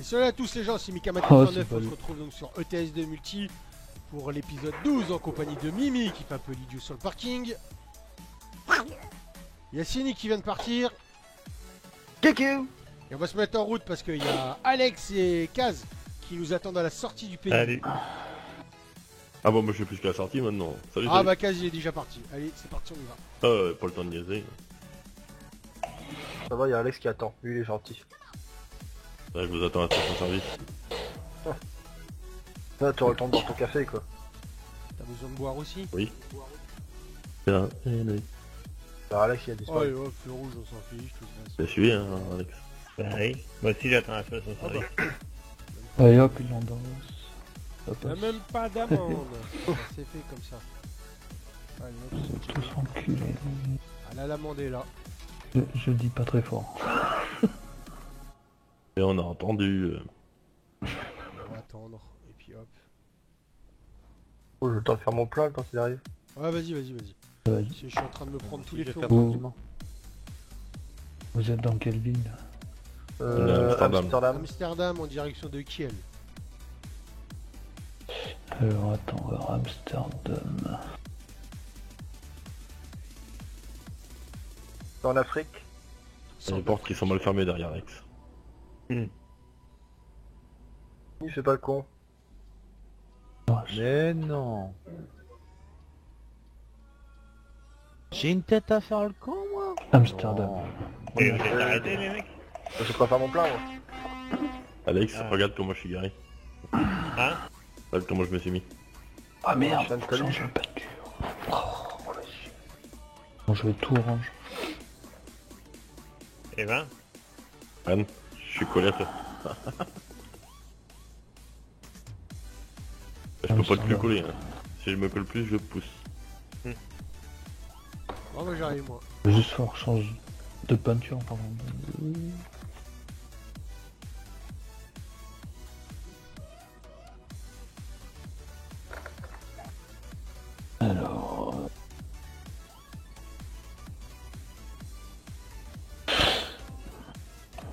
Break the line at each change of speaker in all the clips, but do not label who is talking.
Salut à tous les gens, c'est Mika
Oh,
9. On se retrouve donc sur ETS2 Multi pour l'épisode 12 en compagnie de Mimi qui fait un peu l'idiot sur le parking. Il y a Sini qui vient de partir.
Coucou.
Et on va se mettre en route parce qu'il y a Alex et Kaz qui nous attendent à la sortie du pays.
Allez. Ah bon, moi je suis plus qu'à la sortie maintenant. Salut,
Ah
salut.
bah Kaz il est déjà parti. Allez, c'est parti, on y va.
Pas le temps de niaiser.
Ça va, il y a Alex qui attend. Lui, il est gentil.
Là, je vous attends à la station service.
Là, tu auras le temps de boire ton café, quoi.
T'as besoin de boire aussi?
Oui. C'est là.
Alors, Alex, il a
Oh,
disparu.
et oh, feu rouge, on s'en fiche, tout ça.
J'ai suivi, hein, Alex.
Bah oui, moi aussi j'attends la station
Ah
service.
bah,
Allez hop, il l'endosse. Ça
y a
passe.
même pas d'amende. Ça s'est fait comme ça. Allez, hop, c'est
Tous enculés.
Ah là, l'amende est là.
Je dis pas très fort.
Et on a entendu.
On va attendre. Et puis hop.
Oh, j'ai le temps de faire mon plein quand il arrive.
Ouais, vas-y, vas-y, vas-y.
Vas-y.
Je suis en train de me prendre tous les
Je vais
feux
faire
rouges.
Vous êtes dans quelle ville?
Amsterdam.
Amsterdam.
Amsterdam en direction de Kiel.
Alors attends, on va voir Amsterdam.
En Afrique.
Il y a des portes qui sont mal fermées derrière Alex.
Il fait pas le con.
Mais non. J'ai une tête à faire le con moi.
Amsterdam.
Et vous êtes arrêtés les mecs?
Je peux pas faire mon plein, moi.
Alex,
Ah.
regarde comment je suis garé.
Hein?
Regarde comment je me suis mis.
Ah merde,
Je viens de
faut
coller.
changer de peinture. Oh la chier. Bon, je vais tout orange.
Eh ben,
Anne, je suis collé à toi. Je peux pas te plus coller. Hein. Si je me colle plus, je pousse.
Oh, moi j'arrive, moi.
Je vais juste falloir changer de peinture, pardon. Alors...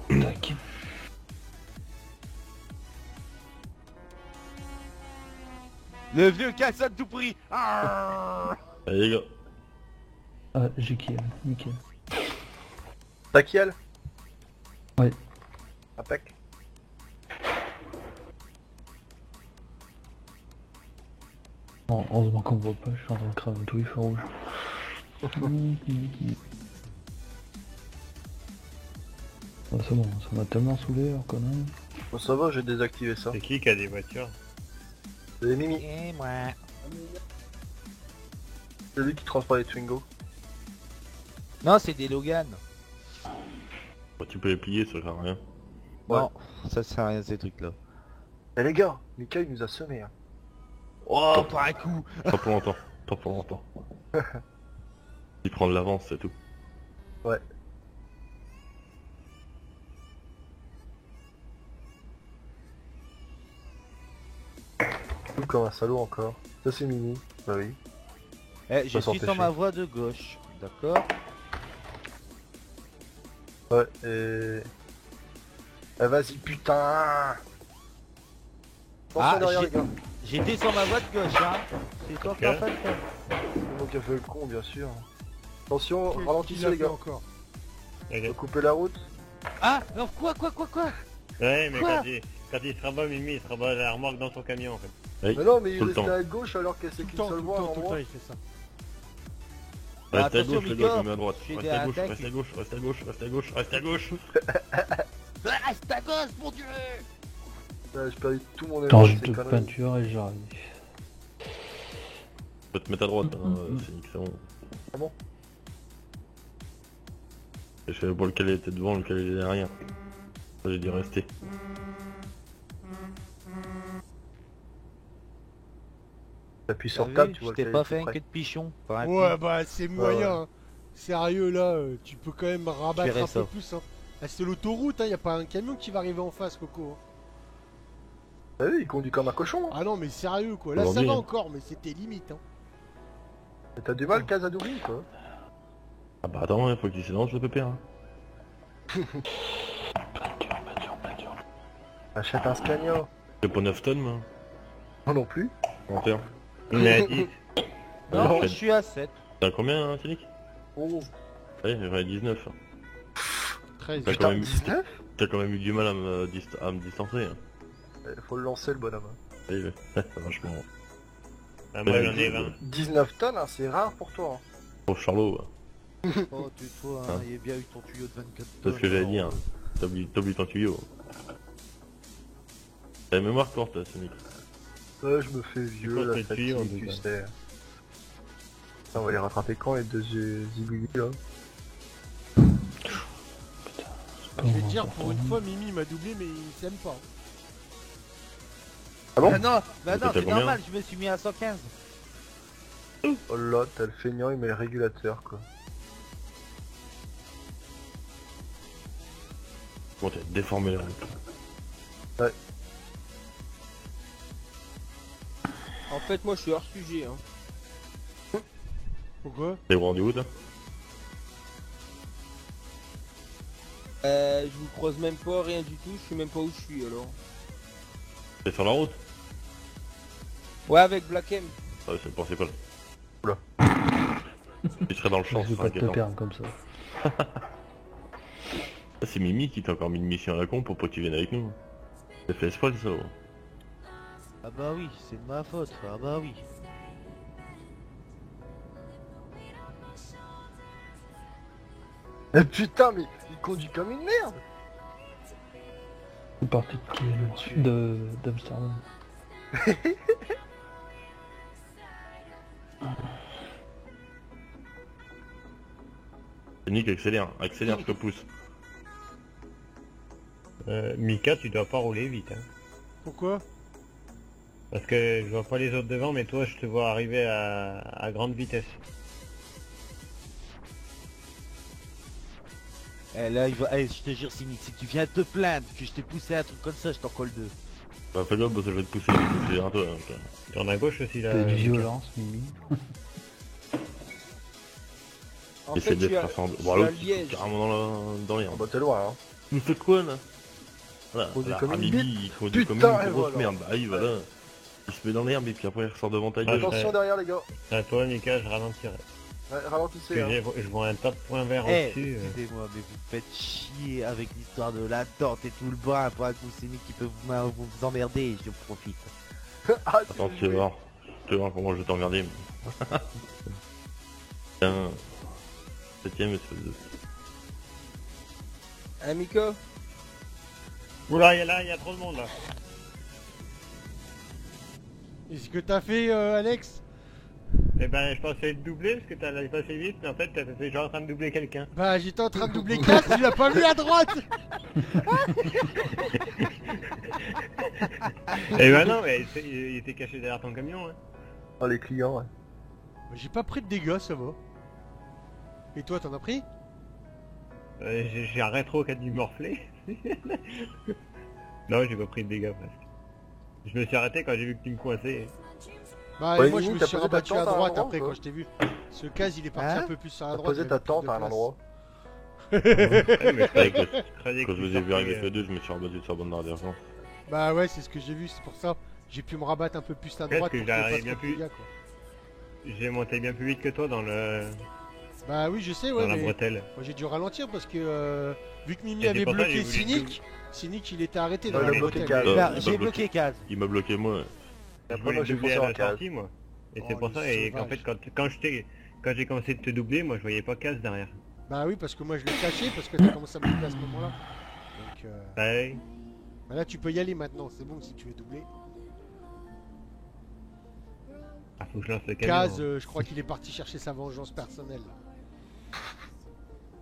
Tac.
le vieux casse à tout prix. Ah.
Allez les gars.
Ah, j'ai Kiel, nickel.
T'as Kiel?
Ouais.
Impec.
Bon, heureusement qu'on me voit pas, je suis en train de cramer tous les feux rouges. Ah, c'est bon, ça m'a tellement saoulé alors quand même.
Bon, ça va, j'ai désactivé ça.
C'est qui a des voitures?
C'est Mimi.
Et moi.
C'est lui qui transporte les Twingo.
Non, c'est des Logan.
Bah, tu peux les plier, ça sert à rien.
Ouais.
Non, ça sert à rien ces trucs là.
Eh les gars, Mika il nous a semé. Hein.
Oh, par un coup.
Pas pour longtemps. Pas pour longtemps. Il prend de l'avance, c'est tout.
Ouais. Tout comme un salaud encore. Ça c'est Mimi. Bah oui.
Eh, je
Pas
suis
s'empêcher.
sur ma voie de gauche. D'accord?
Ouais, et... Eh vas-y putain. Attention derrière les gars.
J'étais sur ma voie de gauche, hein. C'est toi qui en fait.
C'est moi qui a fait le con bien sûr. Attention,
Qu'est-ce qu'il
ralentissez
a
les
fait
gars.
encore?
Faut couper la route.
Ah, non, quoi?
Ouais, mais
Quoi
quand il se rabat, Mimi, il se rabat la remorque dans son camion en fait.
Oui,
Mais non mais il
tout le
restait
temps.
à gauche alors que c'est
Tout le
qu'une
temps,
seule
tout le
voie
temps,
en
tout le temps,
moi.
il fait ça.
Reste à
Attention,
gauche, les
Mika,
gars, je mets à droite.
je suis
Reste à gauche,
attaque.
reste à gauche, reste à gauche, reste à gauche, reste à gauche.
Ah, c'est ta gosse, mon dieu!
Ouais, j'ai perdu tout mon
Attends,
élan,
j'ai
c'est
de
conneries.
peinture et j'arrive.
Je peux te mettre à droite, hein, c'est bon.
Ah bon?
Je savais pas lequel était devant, lequel était derrière. Ça, j'ai dit rester.
T'appuies
T'as
sur
vu,
table, tu
je
vois
t'ai
le
pas
calibre
fait
tout
un
près.
queue de pichon. par un
Ouais,
coup.
bah c'est moyen.
ouais.
Hein. Sérieux, là, tu peux quand même rabattre
verrai
un
ça.
peu plus. Hein. Ah, c'est l'autoroute, hein. Y a pas un camion qui va arriver en face, Coco. Hein.
T'as vu, il conduit comme un cochon. Hein.
Ah non, mais sérieux, quoi. Là, ça
Aujourd'hui,
va
hein.
encore, mais c'était limite. Hein.
Et t'as du mal, Casadoubi, quoi.
Ah bah attends, il faut qu'il s'élance le pépère. Hein.
Achète un Scania.
J'ai pas 9 tonnes, moi.
Moi non plus.
En faire.
On est à 10.
Non,
Ouais.
je suis à 7.
T'as combien, hein, Cédric
11.
Ouais, j'en ai 19.
13.
T'as
Putain,
quand même-
19.
T'as quand même eu du mal à me distancer. Hein.
Faut le lancer, le bonhomme. Hein.
Oui, oui. C'est vachement.
Ah, moi j'en ai 20.
19 tonnes, hein, c'est rare pour toi. Hein.
Pauvre Charlot,
Oh, tais-toi,
Hein.
il y a bien eu ton tuyau de 24
c'est
tonnes.
ce que j'allais
non.
dire. T'oublies ton tuyau. T'as la mémoire courte, Sonic.
Ouais, je me fais vieux,
cours
la
tes tuyaux, en
fatigue,
tout
tu
cas.
sais. On va les rattraper quand, les deux zigouillis, là?
Je vais te dire, pour une fois, Mimi m'a doublé, mais il s'aime pas.
Ah bon?
Bah non,
T'as
c'est
combien
normal, je me suis mis à 115.
Oh là, t'as le feignant, il met le régulateur, quoi.
Bon, t'as déformé la route.
En fait, moi je suis hors sujet. Hein.
Pourquoi?
T'es rendu où, là
Je vous croise même pas, rien du tout. Je sais même pas où je suis alors.
T'es sur la route?
Ouais, avec Black M.
Ah, c'est le principal.
Oula.
Tu serais dans le champ,
Je
ce
veux
serait
pas te
inquiétant.
perdre comme ça.
Ah, c'est Mimi qui t'a encore mis une mission à la con pour pas que tu viennes avec nous. T'as fait exprès, ça.
Ah bah oui, c'est de ma faute, ah bah oui.
Eh putain, mais il conduit comme une merde!
C'est parti de qui d'Amsterdam.
Nick, accélère, je te pousse.
Mika, tu dois pas rouler vite. Hein.
Pourquoi?
Parce que je vois pas les autres devant, mais toi je te vois arriver à grande vitesse.
Eh là, il va... eh, je te jure, Cynic, si tu viens te plaindre que je t'ai poussé un truc comme ça, je t'en colle deux.
Bah fais gaffe, parce que je vais te pousser, c'est un peu. Hein,
Tourne à gauche aussi là.
T'as de
Mika.
violence, Mimi.
En
Essaie
fait,
de
je suis à,
faire ça en...
je suis
Bon,
à
alors,
Liège.
carrément dans l'air.
Ah bah t'es loin, hein.
Vous faites quoi, là Voilà,
Conduit
voilà,
comme une
Mimi, il conduit comme
Putain,
une
et
grosse
voilà.
merde. Bah oui, voilà. Il se met dans l'herbe et puis après il ressort devant ta gueule.
Attention derrière, les gars.
À toi Mika, je ralentirai.
Ouais, ralentissez,
Parce
hein.
que je vois un tas de points verts
Eh,
au-dessus.
excusez-moi, mais vous faites chier avec l'histoire de la tente et tout le bras pour un coup Cynic qui peut vous emmerder, je profite.
Ah,
Attends, tu vas voir. Tu vas voir comment je vais t'emmerder. Tiens. 7ème espèce de...
Hein, Mika?
Oula, il y a trop de monde là.
Et ce que t'as fait, Alex?
Eh ben, je pensais te doubler parce que t'allais passer vite, mais en fait, t'étais genre en train de doubler quelqu'un.
Bah, j'étais en train de doubler 4, tu l'as pas vu à droite!
Eh ben non, mais il était caché derrière ton camion. Hein.
Oh, les clients, ouais.
Bah, j'ai pas pris de dégâts, ça va. Et toi, t'en as pris?
J'ai un rétro qui a dû morfler. Non, j'ai pas pris de dégâts presque. Je me suis arrêté quand j'ai vu que tu me coinçais.
Bah,
Ouais,
moi, je
Mimi,
me
t'as
suis
posé ta
rabattu à
tente à un
droite
endroit,
après
ou quoi
quand je t'ai vu. Ce case, il est parti
Hein?
un peu plus à la
T'as
droite.
posé
il y
ta
avait plus
tente
de
à un
place.
endroit.
Ouais, mais
Quand je vous ai vu arriver que 2, je me suis rabattu sur la bande d'arrière.
Bah ouais, c'est ce que j'ai vu, c'est pour ça. J'ai pu me rabattre un peu plus à
Peut-être
droite
que
pour
j'arrive
qu'il
bien
fasse pas
plus.
de dégâts, quoi.
J'ai monté bien plus vite que toi dans le
Bah oui, je sais, ouais,
dans la
mais
bretelle.
moi j'ai dû ralentir parce que vu que Mimi
Et
avait
c'est pour ça que
bloqué
j'ai voulu
Cynic, Cynic il était arrêté dans
Ouais,
la
il a bloqué
bretelle.
Kaz.
Là,
il
j'ai
m'a
bloqué Kaz.
Il m'a bloqué moi.
Je
Après,
voulais
moi,
te
j'ai
doubler
foncé
à
en
la
case.
sortie, moi. Et
Oh,
c'est pour
le
ça, et qu'en
sauvage.
fait, quand j'ai commencé de te doubler, moi je voyais pas casse derrière.
Bah oui, parce que moi je l'ai caché parce que t'as commencé à me doubler à ce moment-là. Donc
Ouais.
bah là tu peux y aller maintenant, c'est bon si tu veux doubler.
Ah, faut que je lance le camion.
Kaz, je crois qu'il est parti chercher sa vengeance personnelle.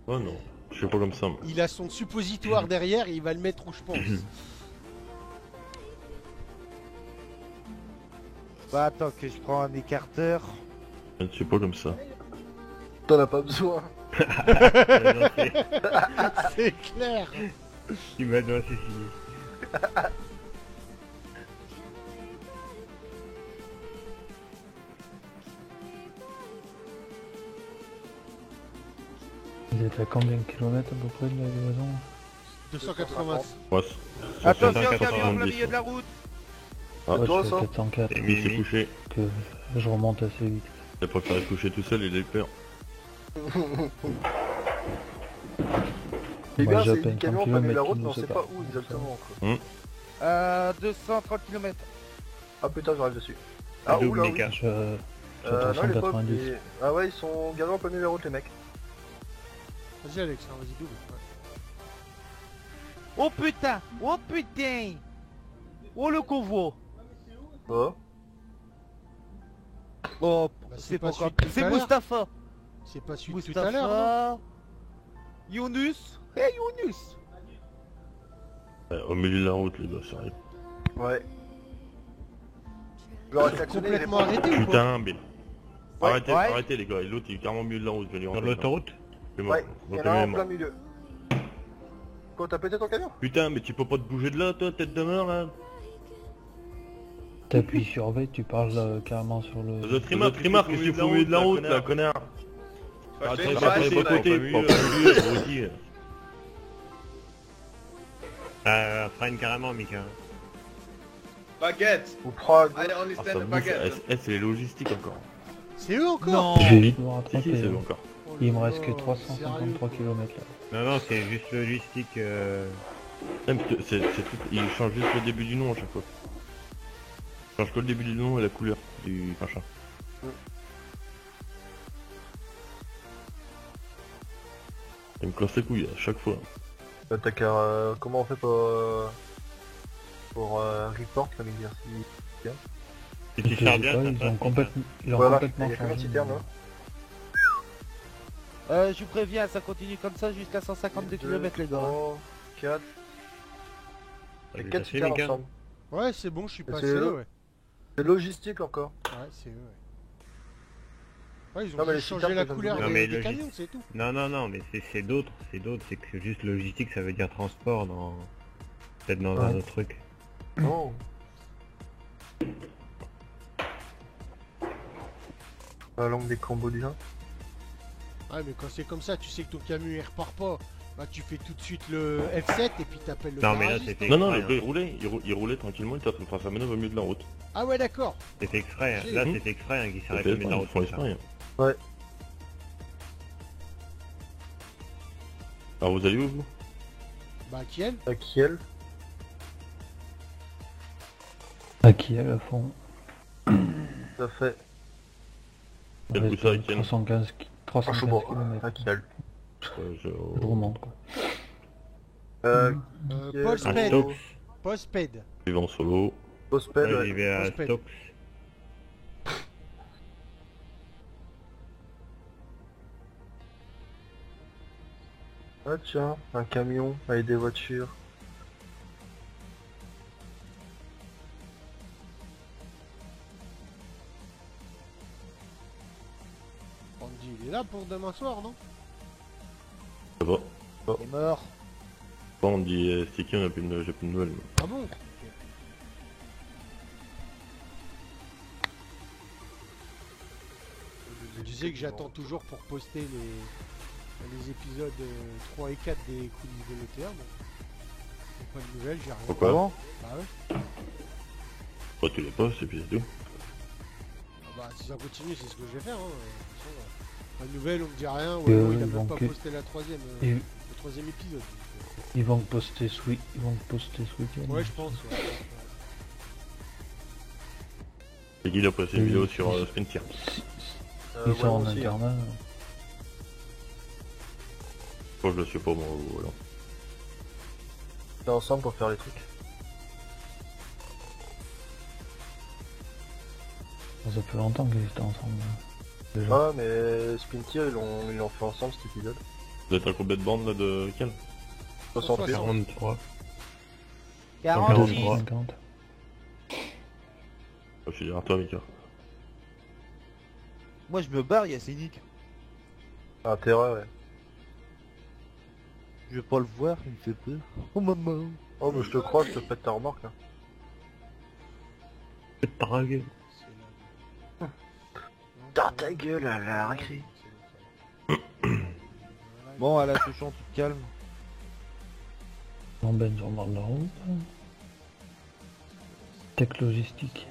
Oh non, je suis pas comme ça. Moi.
Il a son suppositoire derrière et il va le mettre où je pense.
Bah attends que je prends un écarteur.
Je ne suis pas comme ça.
T'en as pas besoin.
Non,
C'est clair.
tu m'as devancé signé.
Vous êtes à combien de kilomètres à peu près de la livraison?
280.
Ouais,
Attention,
170.
camion en plein milieu de la route.
Ah,
Ouais,
toi,
je suis à
ça
404,
Et lui s'est couché.
que je remonte assez vite.
Il a préféré se coucher tout seul, il a eu peur.
Les
Moi,
gars,
j'ai à
c'est
peine
du camion
30
en plein milieu de la
kilomètres
route,
qui
mais on
nous
sait
séparent.
pas où exactement. Quoi.
230 km.
Ah putain, j'arrive dessus. Ah,
Double
oula, oui.
méca.
Je suis à
Non, il est pas...
390.
et- Ah ouais, ils sont garés en plein milieu de la route, les mecs.
Vas-y Alex, hein, vas-y double. Ouais.
Oh putain. Oh putain. Oh le convoi.
Oh.
Oh,
Bah,
c'est
pas
pas
celui
encore.
de tout
C'est
à l'heure.
Mustapha.
C'est pas celui de tout à l'heure, non
Mustapha. Younus. Hey Younus.
Au milieu de la route, les gars, sérieux.
Ouais. Je vais arrêter d'actionner,
Complètement arrêté ou quoi?
Putain, mais...
Ouais,
Arrêtez,
ouais.
arrêtez les gars, et l'autre il est carrément au milieu de la route, je vais lui
Sur
rentrer.
l'autoroute?
C'est mort.
Ouais, il y en
Votre
a un
ami est
en
mort.
plein milieu. Quoi, t'as pété ton camion?
Putain, mais tu peux pas te bouger de là, toi, tête de mort, là?
T'appuies sur V, tu parles carrément sur le...
Trimar, qu'est-ce que tu fais au milieu de la route, là, connard? Arrête de parler de côté, pas
Freine carrément, Mika.
Baguette!
Ou Prague.
I only
Ah,
stand
ça
a
bouffe.
baguette.
C'est les logistiques encore.
C'est eux encore?
Non.
Je vais vite me
Si, si,
rattraper.
c'est eux
hein.
encore.
Oh
Il me
là
reste que
là,
353
sérieux,
km là.
Non, c'est juste logistique.
Même que c'est tout, il change juste le début du nom à chaque fois. Il change que le début du nom et la couleur du machin. Il me casse les couilles à chaque fois.
T'as qu'à... comment on fait pour report, la dire si...
Si
Je
tu
sais
charges bien,
pas,
ça
ils
passe,
ont complètement,
Voilà, il y
complètement
a combien de
changé.
citernes, là
Je vous préviens, ça continue comme ça jusqu'à 152 km les gars.
4...
T'as
Et
vu
4
passer,
citernes
Mika?
ensemble.
Ouais, c'est bon, je suis
C'est
passé,
eux.
ouais.
C'est logistique encore.
Ouais, c'est eux, ouais. Ouais, ils ont
Non, mais les
juste changé
citernes,
la
ça
couleur
Non,
des,
mais
des
logis-
camions, c'est tout.
Non, mais c'est d'autres, c'est que juste logistique, ça veut dire transport dans... Peut-être dans un
Ouais.
autre truc.
Oh. La langue des cambodgiens.
Ouais, mais quand c'est comme ça, tu sais que ton camion il repart pas. Bah, tu fais tout de suite le F7 et puis t'appelles le
Non, mais là,
garagiste.
c'était
Non, non, le
exprès,
gars il roulait tranquillement, il était en train de faire sa manœuvre au milieu de la route.
Ah ouais, d'accord.
C'était exprès, hein. Là, c'était exprès hein, qu'il s'arrête au
Peut-être,
milieu de la
ils
route
font
comme ça.
exprès. Hein. Alors vous allez où vous?
Bah, Kiel.
À Kiel.
À qui à fond?
Ça fait...
Quel bout ça, Étienne?
315
Franchement,
km.
à Kiel.
Je remonte quoi.
Kiel,
Paul
À
Spade.
Stokes.
Postpaid.
Suivant en solo.
Postped,
Là,
ouais.
j'y vais à
Prospect.
Stokes.
Ah tiens, un camion avec des voitures.
Andy, il est là pour demain soir, non?
Ça va.
Il est mort.
Bon, on dit Sticky, j'ai plus de nouvelles. moi.
Ah bon? Ok. Je disais que j'attends toujours pour poster les épisodes 3 et 4 des coups de niveau ETA. Bon. J'ai pas de nouvelles, j'ai rien.
Pourquoi?
Bah ouais.
Bah tu les postes et puis c'est tout.
Ah bah si ça continue, c'est ce que je vais faire. Hein. De toute façon, pas de nouvelles, on me dit rien. Ouais, non, il a même
donc,
pas posté la troisième,
et-
le troisième épisode.
Ils vont te poster ce week-end.
Ouais, je pense. Ouais.
Et Guy a posté une
Oui,
vidéo sur
oui.
Sprintier.
Ils
ouais,
sont en
moi aussi, hein.
internat.
Moi je le suis pas moi, voilà.
On est ensemble pour faire les trucs.
Ça fait longtemps qu'ils étaient ensemble. Déjà.
Ah mais Spintier ils l'ont fait ensemble cet épisode.
Vous êtes à combien de bandes là de quel?
68.
43.
46.
43.
50.
Je suis derrière toi, Mika.
Moi je me barre, y'a Scénic.
Intérêt, ouais.
Je veux pas le voir, il me fait peur. Oh maman.
Oh, mais je te crois, je te pète ta remorque, là.
Je vais te draguer.
Dans ta gueule, à la récré.
Bon, à la touchant, tu te calmes.
Non, ben, sur bord de la route. Tech logistique.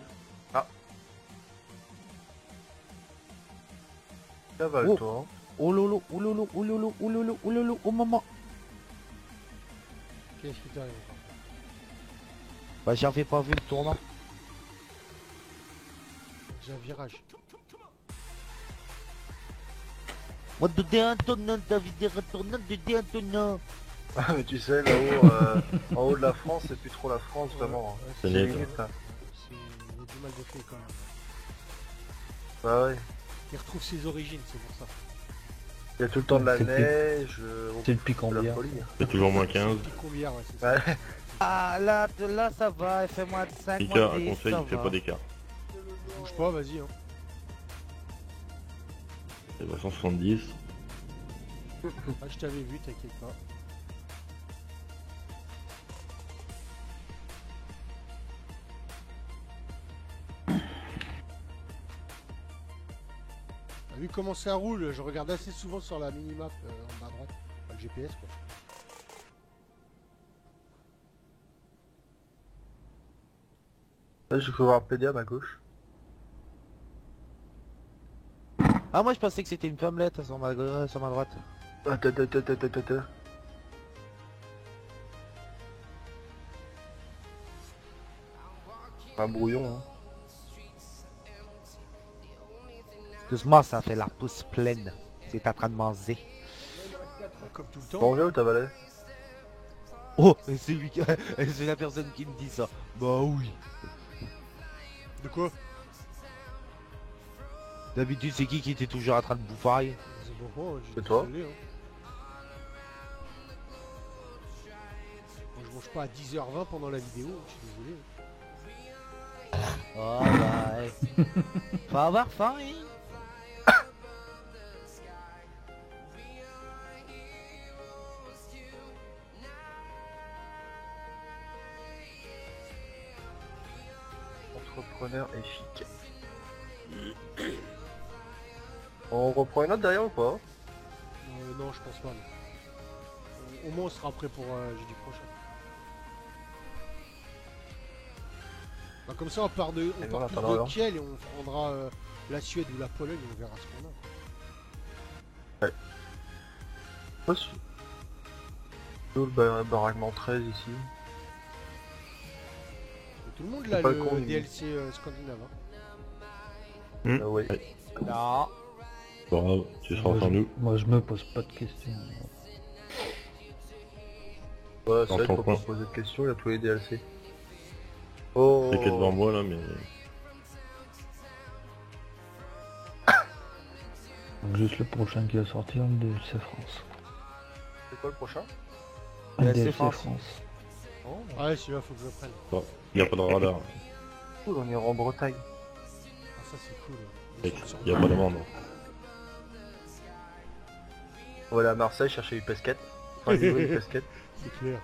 Cavale-toi, hein.
Oh lolo, oh lolo, oh lolo, oh lolo, oh lolo, oh maman.
Qu'est-ce qui t'arrive?
Bah j'avais pas vu le tournant.
J'ai un virage.
Moi de un tournant, David de retournant, de un tournant.
Ah, mais tu sais, là-haut, en haut de la France, c'est plus trop la France, vraiment. Hein.
C'est
C'est
net.
limite, là.
Il y a du mal de fait quand même.
Bah ouais.
Il retrouve ses origines, c'est pour ça.
Il y a tout le temps de la
C'est le
neige,
C'est depuis
de
combien?
la folie.
C'est toujours moins 15.
Petit combien, ouais, c'est ça.
Ouais.
Ah là ça va, fais-moi 5
Mika,
mois
un
de
conseil,
ça
fais
va.
pas d'écart.
Bouge pas, vas-y. Hein.
C'est 170.
Ah, je t'avais vu, t'inquiète pas. T'as vu comment ça roule? Je regarde assez souvent sur la minimap en bas à droite. Enfin, le GPS quoi.
Là, je peux voir un PDA à gauche.
Ah moi je pensais que c'était une femmelette sur ma droite.
Attends. Un brouillon, hein.
Excuse-moi, ça fait la pousse pleine. C'est en train de manger.
Comme tout le temps.
Mangé ou t'as valé?
Oh, et c'est lui qui... c'est la personne qui me dit ça. Bah oui.
De quoi?
D'habitude c'est qui était toujours en train de bouffer?
C'est bon,
C'est toi?
désolé, hein. Moi, je mange pas à 10h20 pendant la vidéo, je suis désolé.
Oh bah ouais. Faut avoir faim, hein.
Entrepreneur efficace. On reprend une autre derrière ou pas?
Non, je pense pas. Non. Au moins, on sera prêt pour jeudi prochain. Bah, comme ça, on part de,
Et
on
voilà,
part
t'en
plus
as
de
un.
Kiel et on prendra la Suède ou la Pologne et on verra ce qu'on a.
Possible. Nous, le baraquement 13 ici.
Et tout le monde
C'est
là,
pas
le
con, il-
DLC scandinave. Hein.
Ah ouais.
Non.
Pas grave, tu seras sans nous.
Moi, je me pose pas de questions.
Ouais, c'est
Dans
vrai
ton
qu'on peut
coin.
pas se poser de questions, il y a tous les DLC. Oh.
C'est qu'elle devant moi là, mais.
Donc, juste le prochain qui va sortir, le DLC France.
C'est quoi le prochain?
Le
DLC
DLC
France.
France.
Oh,
Ouais, celui-là, faut que je le prenne.
Il n'y a pas de radar.
cool, on ira en Bretagne.
Ah, ça, c'est cool.
Il n'y a pas de monde.
On va aller à Marseille chercher une pesquette. Enfin, livrer une pesquette.
C'est clair.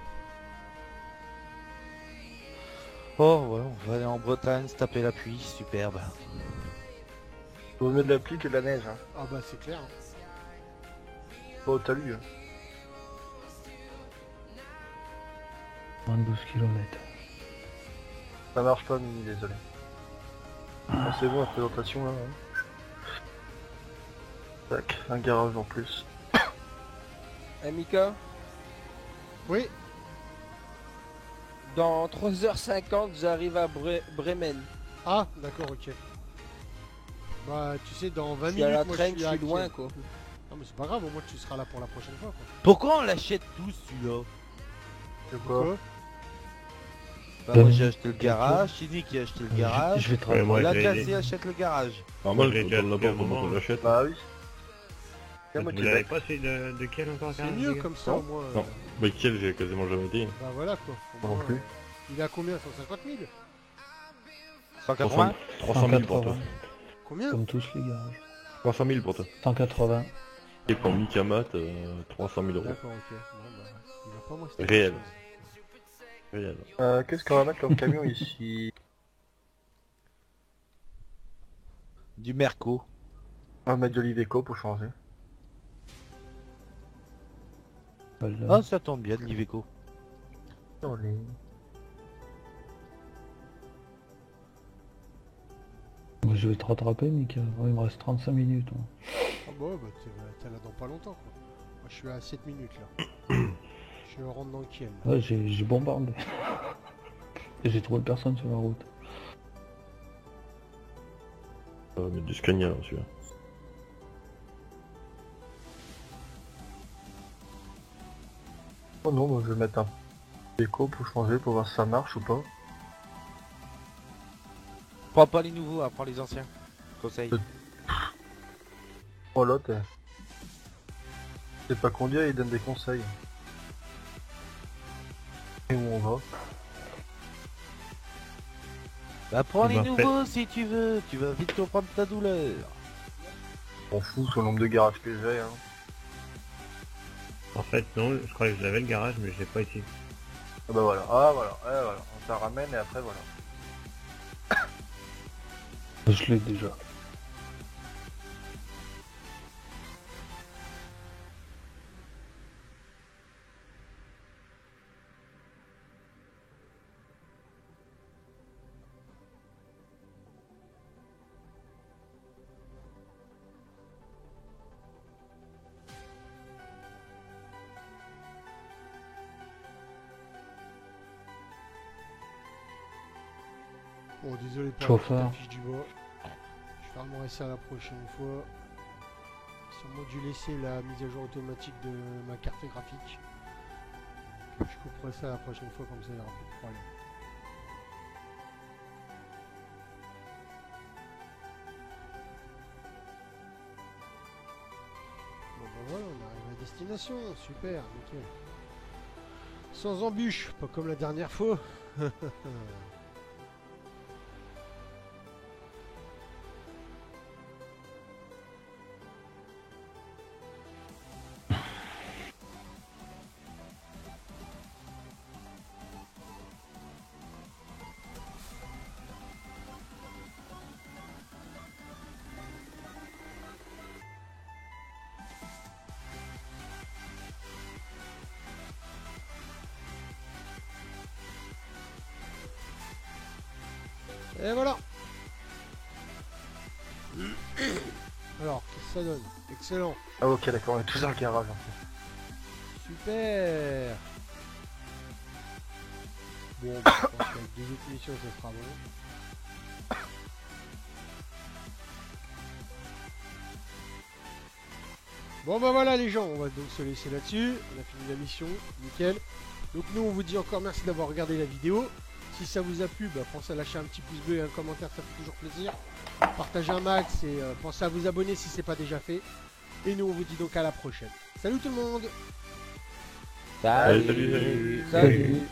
Oh ouais, on va aller en Bretagne, se taper la pluie, superbe.
Vaut mieux de la pluie que de la neige. Hein.
Ah bah, c'est clair. Hein.
Pas au talus. Hein.
Moins de 12 km.
Ça marche pas, Mimi, désolé. Ah, c'est bon, la présentation là. Hein. Tac, un garage en plus.
Hein, Mika,
Oui,
dans 3h50, j'arrive à Bremen.
ah, d'accord, ok. Bah, tu sais, dans 20
Je suis à
minutes,
la
moi,
traîne,
je
je
suis
suis
à
loin,
Kiel.
quoi.
Non, mais c'est pas grave, au moins, tu seras là pour la prochaine fois, quoi.
Pourquoi on l'achète tous celui-là?
De quoi?
Quoi?
Bah moi j'ai acheté le garage, Chini qui a acheté le garage,
Je vais
Ouais,
travailler.
moi,
la
j'ai-
Cassie achète le garage.
Normal,
J'ai
je
déjà
donne
depuis
là-bas
un
pour
moment,
qu'on l'achète.
Bah oui. Tiens, moi
Vous
qui
l'avez
l'ai.
pas celui de quel encore
C'est
Karl,
mieux
les gars
comme ça,
Non.
au moins.
Non. Mais quel j'ai quasiment jamais été.
Bah voilà, quoi. Au
Moi non
moins,
plus.
il est à combien? 150 000?
180.
300 000 pour toi.
180.
Combien?
Comme tous les garages.
300 000 pour toi.
180.
Et pour Mikamat, 300 000 euros.
D'accord, ok. Bon, bah, il va pas me rester
Réel.
grand-chose.
Réel.
Qu'est-ce qu'on va mettre comme camion ici?
Du Merco.
On va mettre de l'Iveco pour changer.
Voilà.
Ah, ça tombe bien de l'Iveco.
Dans les...
Moi, je vais te rattraper, Mika. Il me reste 35 minutes. Hein.
Ah bah, t'es là dans pas longtemps, quoi. Moi, je suis à 7 minutes, là. Je rentre dans le Kiel.
Ouais, j'ai bombardé. Et j'ai trouvé personne sur la route.
On va mettre du Scania là, celui-là.
Oh non, moi je vais mettre un Iveco pour changer, pour voir si ça marche ou pas.
Prends pas les nouveaux, hein, prends les anciens. Conseil.
Oh l'autre, c'est pas conduire, il donne des conseils. Et où on va?
Bah prends
Eh
les
ben,
nouveaux si tu veux. Tu vas vite comprendre ta douleur.
On fout sur le nombre de garages que j'ai, hein.
En fait, non, je croyais que je l'avais le garage, mais je l'ai pas ici.
Ah bah voilà, voilà, on t'en ramène et après voilà.
Je l'ai déjà.
Bon, désolé pour
Chauffeur.
la petite affiche du bas. Je vais vraiment rester à la prochaine fois. Sûrement dû laisser la mise à jour automatique de ma carte graphique. Je couperai ça la prochaine fois, comme ça il n'y aura plus de problème. Bon bah voilà, on arrive à destination, super, nickel. Sans embûche, pas comme la dernière fois. Et voilà. Alors, qu'est-ce que ça donne? Excellent.
Ah ok d'accord, on est tous dans le garage en fait.
Super. Bon, bah, je pense qu'avec 2 autres missions, ça sera bon. Bon bah voilà les gens, on va donc se laisser là-dessus. On a fini la mission, nickel. Donc nous on vous dit encore merci d'avoir regardé la vidéo. Si ça vous a plu, bah, pensez à lâcher un petit pouce bleu et un commentaire, ça fait toujours plaisir. Partagez un max et pensez à vous abonner si c'est pas déjà fait. Et nous on vous dit donc à la prochaine. Salut tout le monde.
Salut.
Salut.
Salut.